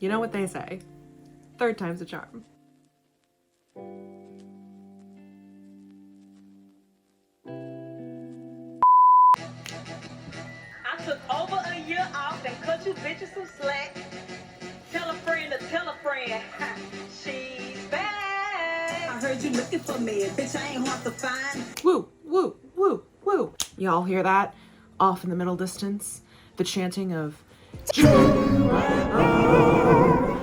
You know what they say, third time's a charm. I took over a year off and cut you bitches some slack. Tell a friend to tell a friend. She's back. I heard you looking for me, bitch. I ain't hard to find. Woo, woo, woo, woo. Y'all hear that? Off in the middle distance, the chanting of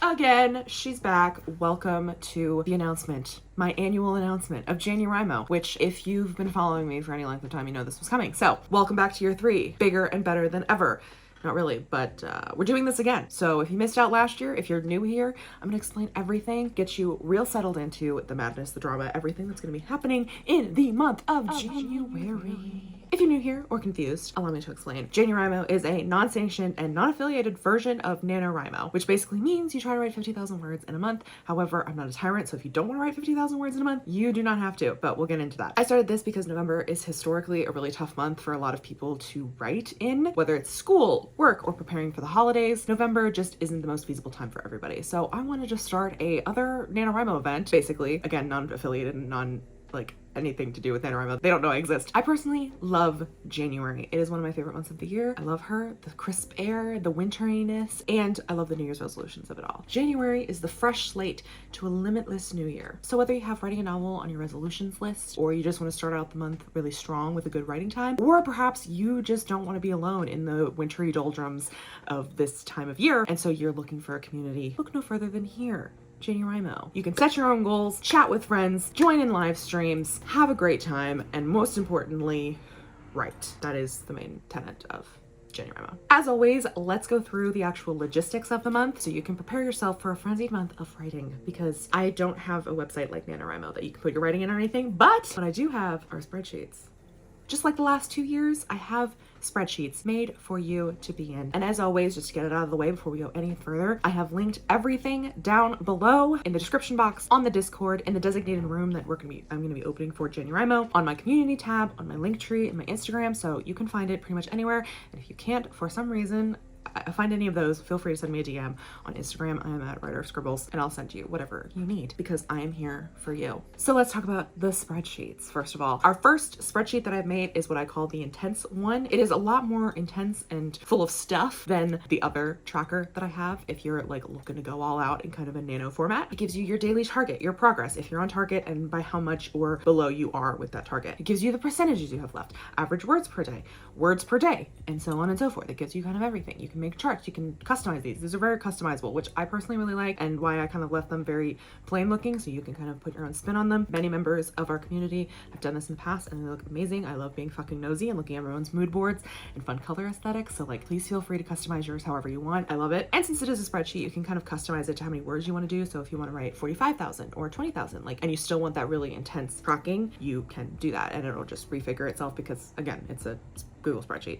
again, she's back. Welcome to the announcement, my annual announcement of JANUWRIMO, which if you've been following me for any length of time, you know this was coming. So welcome back to year 3, bigger and better than ever. Not really, but we're doing this again. So if you missed out last year, if you're new here, I'm gonna explain everything, get you real settled into the madness, the drama, everything that's gonna be happening in the month of January. If you're new here or confused, allow me to explain. JANUWRIMO is a non-sanctioned and non-affiliated version of NaNoWriMo, which basically means you try to write 50,000 words in a month. However, I'm not a tyrant, so if you don't want to write 50,000 words in a month, you do not have to, but we'll get into that. I started this because November is historically a really tough month for a lot of people to write in, whether it's school, work, or preparing for the holidays. November just isn't the most feasible time for everybody. So I wanted to start a other NaNoWriMo event, basically, again, non-affiliated and anything to do with NaNoWriMo. They don't know I exist. I personally love January. It is one of my favorite months of the year. I love her, the crisp air, the winteriness, and I love the New Year's resolutions of it all. January is the fresh slate to a limitless new year. So whether you have writing a novel on your resolutions list, or you just want to start out the month really strong with a good writing time, or perhaps you just don't want to be alone in the wintry doldrums of this time of year, and so you're looking for a community, look no further than here. JANUWRIMO. You can set your own goals, chat with friends, join in live streams, have a great time, and most importantly, write. That is the main tenet of JANUWRIMO. As always, let's go through the actual logistics of the month so you can prepare yourself for a frenzied month of writing, because I don't have a website like NaNoWriMo that you can put your writing in or anything, but what I do have are spreadsheets. Just like the last 2 years, I have spreadsheets made for you to be in. And as always, just to get it out of the way before we go any further, I have linked everything down below in the description box, on the Discord, in the designated room that I'm gonna be opening for JANUWRIMO, on my community tab, on my link tree, and my Instagram, so you can find it pretty much anywhere. And if you can't, for some reason, find any of those, feel free to send me a DM on Instagram. I am at Writer of Scribbles, and I'll send you whatever you need because I am here for you. So let's talk about the spreadsheets. First of all, our first spreadsheet that I've made is what I call the intense one. It is a lot more intense and full of stuff than the other tracker that I have. If you're like looking to go all out in kind of a nano format, it gives you your daily target, your progress, if you're on target and by how much or below you are with that target. It gives you the percentages you have left, average words per day, and so on and so forth. It gives you kind of everything. You can make charts, you can customize these. These are very customizable, which I personally really like, and why I kind of left them very plain looking so you can kind of put your own spin on them. Many members of our community have done this in the past and they look amazing. I love being fucking nosy and looking at everyone's mood boards and fun color aesthetics, so like please feel free to customize yours however you want. I love it. And since it is a spreadsheet, you can kind of customize it to how many words you want to do. So if you want to write 45,000 or 20,000, and you still want that really intense tracking, you can do that and it'll just refigure itself because again, it's a Google spreadsheet.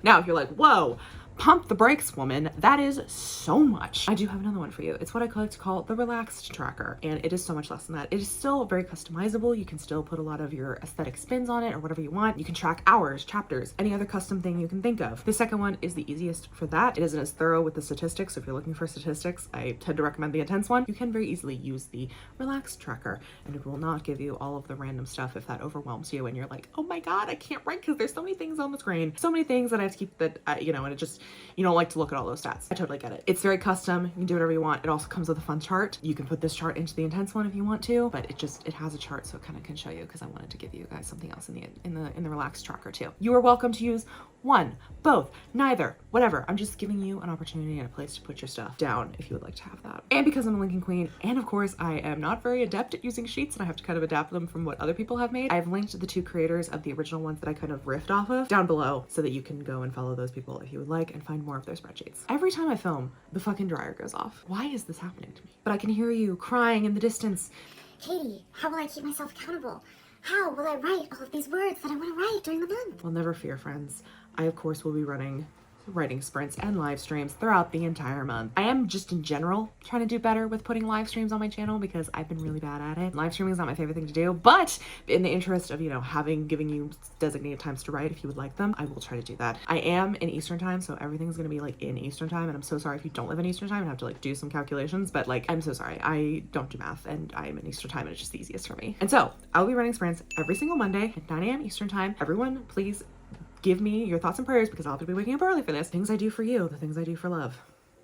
Now, if you're like, whoa, pump the brakes, woman, that is so much. I do have another one for you. It's what I like to call the relaxed tracker, and it is so much less than that. It is still very customizable. You can still put a lot of your aesthetic spins on it or whatever you want. You can track hours, chapters, any other custom thing you can think of. The second one is the easiest for that. It isn't as thorough with the statistics. So if you're looking for statistics, I tend to recommend the intense one. You can very easily use the relaxed tracker, and it will not give you all of the random stuff if that overwhelms you and you're like, oh my God, I can't write because there's so many things on the screen, so many things that I have to keep that, and it just, you don't like to look at all those stats. I totally get it. It's very custom. You can do whatever you want. It also comes with a fun chart. You can put this chart into the intense one if you want to, but it has a chart, so it kind of can show you, because I wanted to give you guys something else in the relaxed tracker too. You are welcome to use one, both, neither, whatever. I'm just giving you an opportunity and a place to put your stuff down if you would like to have that. And because I'm a linking queen, and of course I am not very adept at using sheets and I have to kind of adapt them from what other people have made, I've linked the 2 creators of the original ones that I kind of riffed off of down below so that you can go and follow those people if you would like and find more of their spreadsheets. Every time I film, the fucking dryer goes off. Why is this happening to me? But I can hear you crying in the distance. Katie, how will I keep myself accountable? How will I write all of these words that I want to write during the month? Well, never fear, friends. I, of course, will be running writing sprints and live streams throughout the entire month. I am just in general trying to do better with putting live streams on my channel because I've been really bad at it. Live streaming is not my favorite thing to do, but in the interest of, you know, giving you designated times to write if you would like them, I will try to do that. I am in Eastern time, so everything's gonna be like in Eastern time, and I'm so sorry if you don't live in Eastern time and have to like do some calculations, but like, I'm so sorry. I don't do math and I'm in Eastern time and it's just the easiest for me. And so I'll be running sprints every single Monday at 9 a.m. Eastern time. Everyone, please give me your thoughts and prayers because I'll have to be waking up early for this. Things I do for you, the things I do for love.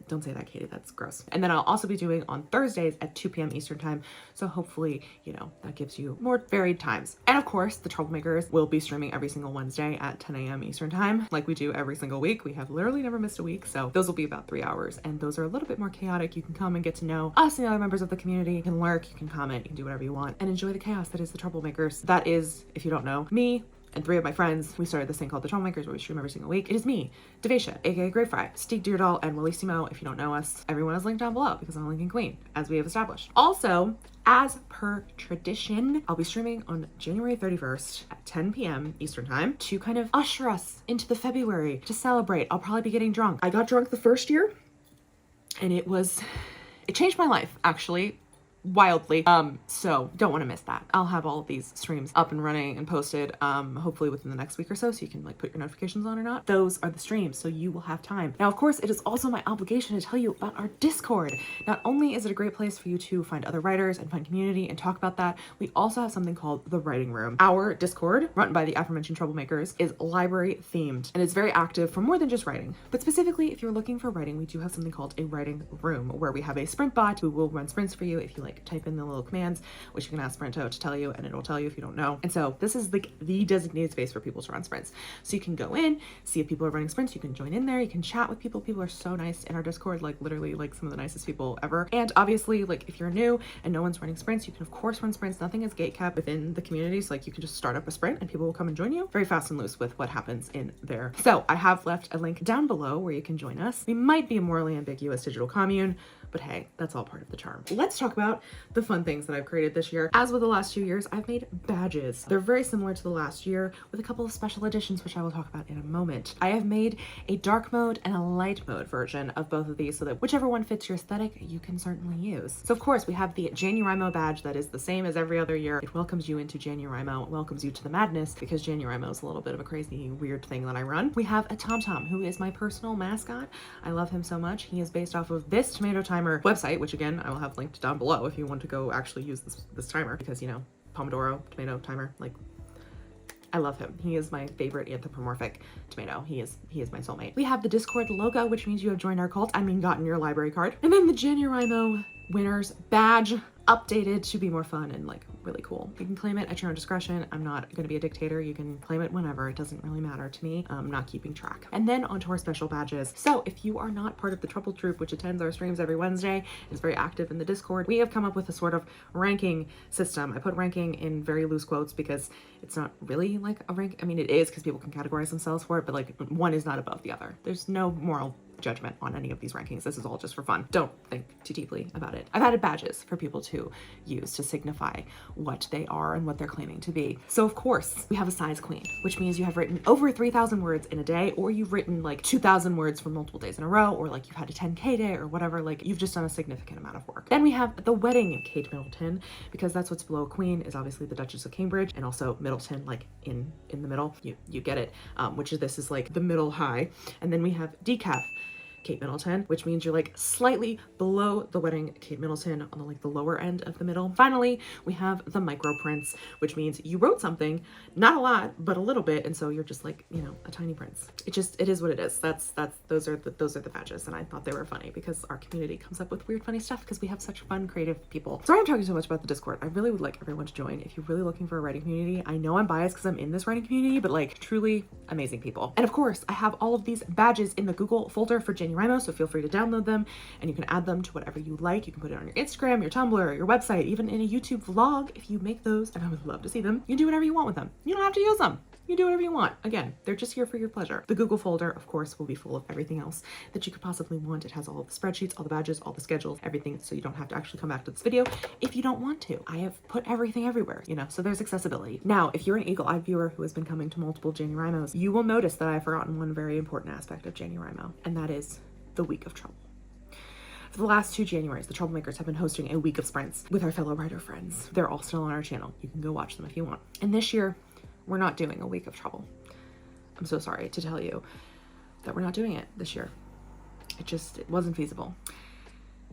Don't say that, Katie, that's gross. And then I'll also be doing on Thursdays at 2 p.m. Eastern time. So hopefully, you know, that gives you more varied times. And of course, the Troublemakers will be streaming every single Wednesday at 10 a.m. Eastern time, like we do every single week. We have literally never missed a week. So those will be about 3 hours. And those are a little bit more chaotic. You can come and get to know us and the other members of the community. You can lurk, you can comment, you can do whatever you want and enjoy the chaos that is the Troublemakers. That is, if you don't know, me and 3 of my friends. We started this thing called the Troublemakers where we stream every single week. It is me, Devesha, aka Grapefry, Steak Deerdoll, and Willissimo. If you don't know us, everyone is linked down below because I'm linking Queen, as we have established. Also, as per tradition, I'll be streaming on January 31st at 10 p.m. Eastern time to kind of usher us into the February to celebrate. I'll probably be getting drunk. I got drunk the first year and it changed my life, actually. Wildly. So don't want to miss that. I'll have all of these streams up and running and posted hopefully within the next week or so you can like put your notifications on or not. Those are the streams, so you will have time. Now, of course, it is also my obligation to tell you about our Discord. Not only is it a great place for you to find other writers and find community and talk about that, we also have something called the Writing Room. Our Discord, run by the aforementioned Troublemakers, is library themed and it's very active for more than just writing. But specifically, if you're looking for writing, we do have something called a writing room where we have a sprint bot who will run sprints for you if you like type in the little commands, which you can ask Sprinto to tell you and it'll tell you if you don't know. And so this is like the designated space for people to run sprints. So you can go in, see if people are running sprints, you can join in there, you can chat with people. People are so nice in our Discord, like literally like some of the nicest people ever. And obviously, like if you're new and no one's running sprints, you can of course run sprints. Nothing is gatekept within the community. So like you can just start up a sprint and people will come and join you. Very fast and loose with what happens in there. So I have left a link down below where you can join us. We might be a morally ambiguous digital commune, but hey, that's all part of the charm. Let's talk about the fun things that I've created this year. As with the last 2 years, I've made badges. They're very similar to the last year with a couple of special editions, which I will talk about in a moment. I have made a dark mode and a light mode version of both of these so that whichever one fits your aesthetic, you can certainly use. So of course, we have the JANUWRIMO badge that is the same as every other year. It welcomes you into JANUWRIMO. It welcomes you to the madness because JANUWRIMO is a little bit of a crazy, weird thing that I run. We have a TomTom, who is my personal mascot. I love him so much. He is based off of this tomato timer website, which again, I will have linked down below if you want to go actually use this timer because, you know, Pomodoro tomato timer, like, I love him. He is my favorite anthropomorphic tomato. He is my soulmate. We have the Discord logo, which means you have joined our cult. I mean, gotten your library card. And then the JANUWRIMO winners badge, updated to be more fun and like really cool. You can claim it at your own discretion. I'm not going to be a dictator. You can claim it whenever. It doesn't really matter to me. I'm not keeping track. And then onto our special badges. So if you are not part of the Trouble Troop, which attends our streams every Wednesday, is very active in the Discord, we have come up with a sort of ranking system. I put ranking in very loose quotes because it's not really like a rank. I mean, it is because people can categorize themselves for it, but like one is not above the other. There's no moral judgment on any of these rankings. This is all just for fun. Don't think too deeply about it. I've added badges for people to use to signify what they are and what they're claiming to be. So of course we have a size queen, which means you have written over 3,000 words in a day, or you've written like 2,000 words for multiple days in a row, or like you've had a 10K day or whatever, like you've just done a significant amount of work. Then we have the wedding Kate Middleton, because that's what's below queen is obviously the Duchess of Cambridge, and also Middleton, like in the middle, you get it, which is this is like the middle high. And then we have decaf Kate Middleton, which means you're like slightly below the wedding Kate Middleton on the, like the lower end of the middle. Finally, we have the micro prince, which means you wrote something, not a lot, but a little bit, and so you're just like, you know, a tiny prince. It is what it is. Those are the badges, and I thought they were funny because our community comes up with weird, funny stuff because we have such fun, creative people. Sorry I'm talking so much about the Discord. I really would like everyone to join if you're really looking for a writing community. I know I'm biased because I'm in this writing community, but like truly amazing people. And of course, I have all of these badges in the Google folder for JANUWRIMO, so feel free to download them and you can add them to whatever you like. You can put it on your Instagram, your Tumblr, your website, even in a YouTube vlog if you make those, and I would love to see them. You can do whatever you want with them. You don't have to use them. You do whatever you want. Again, they're just here for your pleasure. The Google folder, of course, will be full of everything else that you could possibly want. It has all of the spreadsheets, all the badges, all the schedules, everything, so you don't have to actually come back to this video if you don't want to. I have put everything everywhere, you know, so there's accessibility. Now, if you're an eagle-eyed viewer who has been coming to multiple JANUWRIMOs, you will notice that I've forgotten one very important aspect of JANUWRIMO, and that is the week of trouble. For the last 2 Januaries, the Troublemakers have been hosting a week of sprints with our fellow writer friends. They're all still on our channel. You can go watch them if you want. And this year, we're not doing a week of trouble. I'm so sorry to tell you that we're not doing it this year. It wasn't feasible.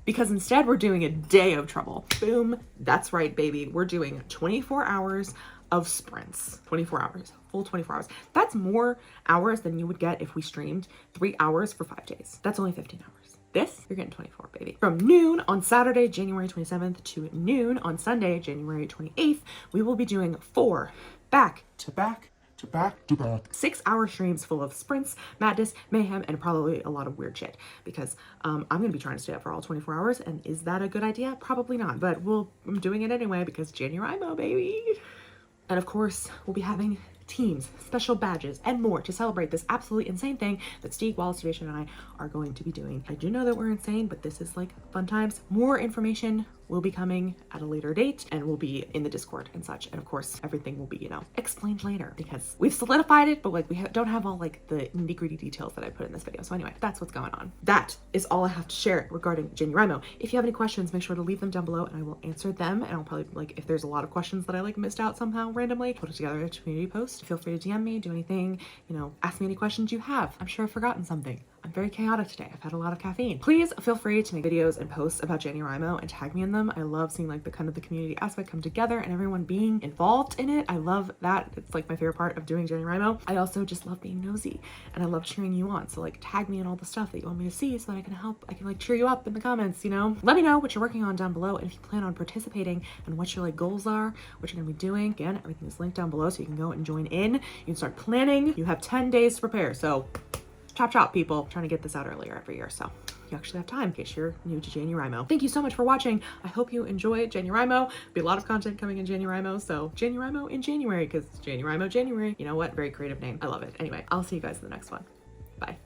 Because instead we're doing a day of trouble. Boom. That's right, baby. We're doing 24 hours of sprints. 24 hours. Full 24 hours. That's more hours than you would get if we streamed 3 hours for 5 days. That's only 15 hours. This, you're getting 24, baby. From noon on Saturday, January 27th to noon on Sunday, January 28th, we will be doing 4 back-to-back 6-hour streams full of sprints, madness, mayhem, and probably a lot of weird shit, because I'm gonna be trying to stay up for all 24 hours, and is that a good idea? Probably not, but I'm doing it anyway because JANUWRIMO, baby. And of course, we'll be having teams, special badges, and more to celebrate this absolutely insane thing that Steve, Wallace, Station, and I are going to be doing. I do know that we're insane, but this is like fun times. More information will be coming at a later date and will be in the Discord and such. And of course, everything will be, you know, explained later because we've solidified it, but like we don't have all like the nitty-gritty details that I put in this video. So anyway, that's what's going on. That is all I have to share regarding JANUWRIMO. If you have any questions, make sure to leave them down below and I will answer them. And I'll probably, like, if there's a lot of questions that I like missed out somehow randomly, put it together in a community post. Feel free to DM me, do anything, you know, ask me any questions you have. I'm sure I've forgotten something. I'm very chaotic today. I've had a lot of caffeine. Please feel free to make videos and posts about JANUWRIMO and tag me in them. I love seeing like the kind of the community aspect come together and everyone being involved in it. I love that. It's like my favorite part of doing JANUWRIMO. I also just love being nosy and I love cheering you on. So like tag me in all the stuff that you want me to see so that I can help. I can like cheer you up in the comments, you know? Let me know what you're working on down below and if you plan on participating and what your like goals are, what you're gonna be doing. Again, everything is linked down below so you can go and join in. You can start planning. You have 10 days to prepare. So chop chop, people. I'm trying to get this out earlier every year, so you actually have time in case you're new to JANUWRIMO. Thank you so much for watching. I hope you enjoy JANUWRIMO. There'll be a lot of content coming in JANUWRIMO, so JANUWRIMO in January, because JANUWRIMO January. You know what? Very creative name. I love it. Anyway, I'll see you guys in the next one. Bye.